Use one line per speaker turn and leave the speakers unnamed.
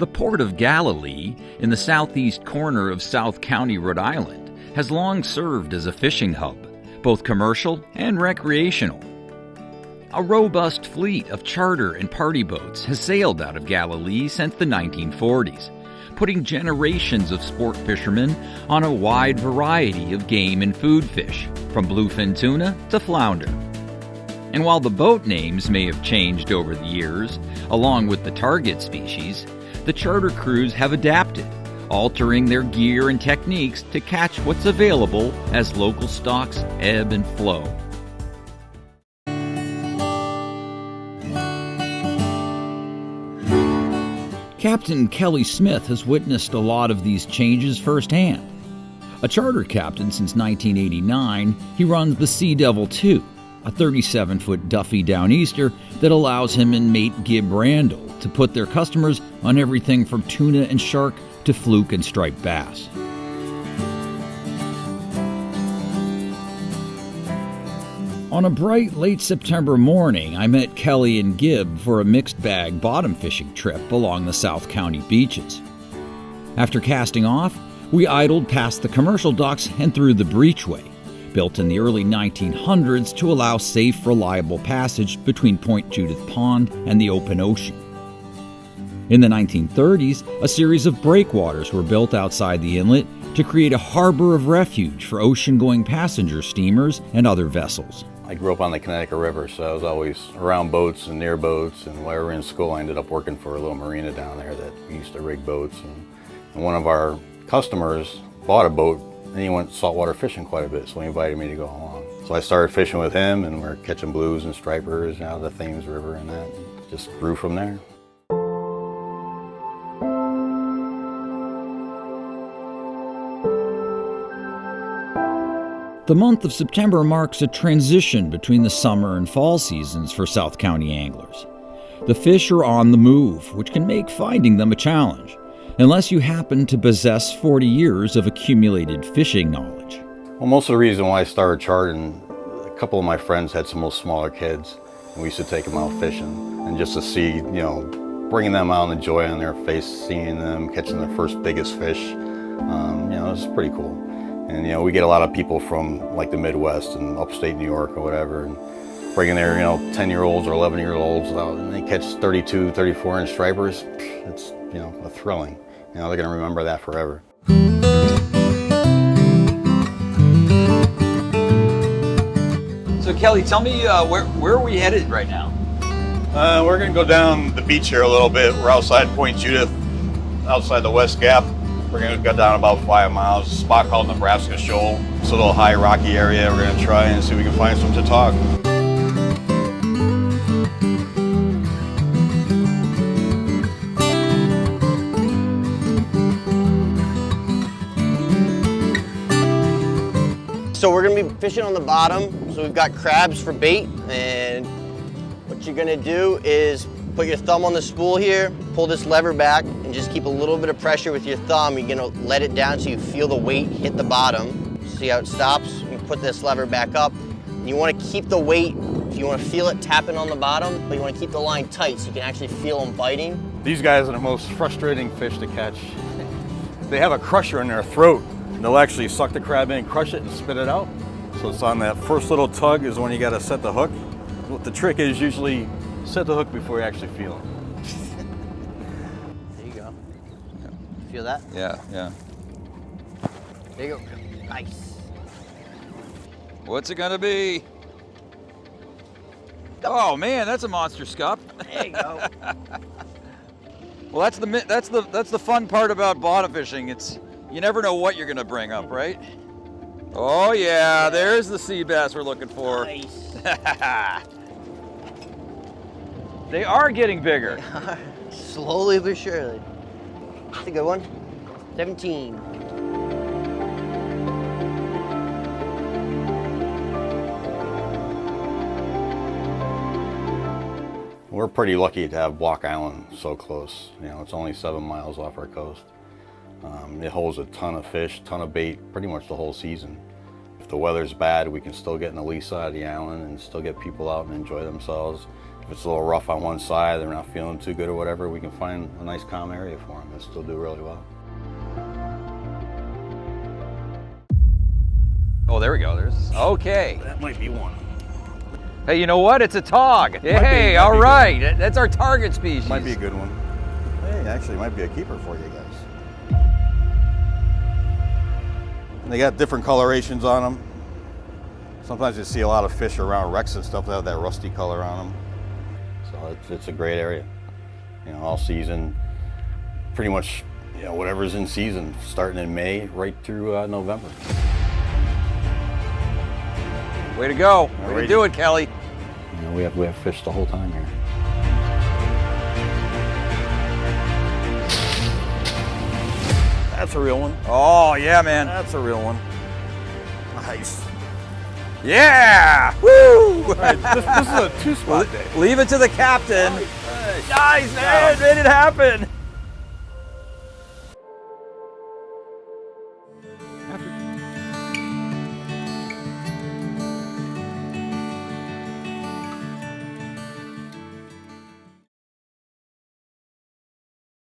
The port of Galilee, in the southeast corner of South County, Rhode Island, has long served as a fishing hub, both commercial and recreational. A robust fleet of charter and party boats has sailed out of Galilee since the 1940s, putting generations of sport fishermen on a wide variety of game and food fish, from bluefin tuna to flounder. And while the boat names may have changed over the years, along with the target species, the charter crews have adapted, altering their gear and techniques to catch what's available as local stocks ebb and flow. Captain Kelly Smith has witnessed a lot of these changes firsthand. A charter captain since 1989, he runs the Sea Devil II, a 37-foot Duffy Downeaster that allows him and mate Gibb Randall to put their customers on everything from tuna and shark to fluke and striped bass. On a bright late September morning, I met Kelly and Gibb for a mixed bag bottom fishing trip along the South County beaches. After casting off, we idled past the commercial docks and through the breachway, built in the early 1900s to allow safe, reliable passage between Point Judith Pond and the open ocean. In the 1930s, a series of breakwaters were built outside the inlet to create a harbor of refuge for ocean-going passenger steamers and other vessels.
I grew up on the Connecticut River, so I was always around boats and near boats, and while we were in school I ended up working for a little marina down there that we used to rig boats, and one of our customers bought a boat and he went saltwater fishing quite a bit, so he invited me to go along. So I started fishing with him, and we're catching blues and stripers out of the Thames River, and that just grew from there.
The month of September marks a transition between the summer and fall seasons for South County anglers. The fish are on the move, which can make finding them a challenge, unless you happen to possess 40 years of accumulated fishing knowledge.
Well, most of the reason why I started charting, a couple of my friends had some little smaller kids, and we used to take them out fishing, and just to see, bringing them out and the joy on their face, seeing them catching their first biggest fish, it's pretty cool. And we get a lot of people from like the Midwest and upstate New York or whatever, and bringing their 10-year-olds or 11-year-olds out, and they catch 32, 34-inch stripers. It's a thrilling. They're going to remember that forever.
So Kelly, tell me where are we headed right now?
We're going to go down the beach here a little bit. We're outside Point Judith, outside the West Gap. We're going to go down about 5 miles, a spot called Nebraska Shoal. It's a little high rocky area. We're going to try and see if we can find some tautog.
So we're going to be fishing on the bottom. So we've got crabs for bait, and what you're going to do is put your thumb on the spool here, pull this lever back, and just keep a little bit of pressure with your thumb. You're gonna let it down so you feel the weight hit the bottom. See how it stops? You put this lever back up. And you wanna keep the weight, if you wanna feel it tapping on the bottom, but you wanna keep the line tight so you can actually feel them biting.
These guys are the most frustrating fish to catch. They have a crusher in their throat, and they'll actually suck the crab in, crush it, and spit it out. So it's on that first little tug is when you gotta set the hook. What the trick is, usually set the hook before you actually feel it.
There you go. Feel that?
Yeah.
There you go. Nice.
What's it gonna be? Oh man, that's a monster scup.
There you go.
Well, that's the fun part about bottom fishing. It's you never know what you're gonna bring up, right? Oh yeah, there's the sea bass we're looking for.
Nice.
They are getting bigger.
Slowly but surely. That's a good one. 17.
We're pretty lucky to have Block Island so close. It's only 7 miles off our coast. It holds a ton of fish, ton of bait, pretty much the whole season. If the weather's bad, we can still get in the lee side of the island and still get people out and enjoy themselves. If If it's a little rough on one side, they're not feeling too good or whatever, we can find a nice calm area for them and still do really well.
Oh, there we go. There's okay.
That might be one.
Hey, you know what? It's a tog. Hey,
might
all
be
right. That's our target species.
Might be a good one. Hey, actually, might be a keeper for you guys. And they got different colorations on them. Sometimes you see a lot of fish around wrecks and stuff that have that rusty color on them. So it's a great area. You know, all season, pretty much, you know, whatever's in season, starting in May right through November.
Way to go. Way to do it, Kelly.
You know, we have fish the whole time here. That's a real one.
Oh, yeah, man.
That's a real one. Nice.
Yeah! Woo!
All right, this is a 2-spot day.
Leave it to the captain. Nice, man. Made it happen.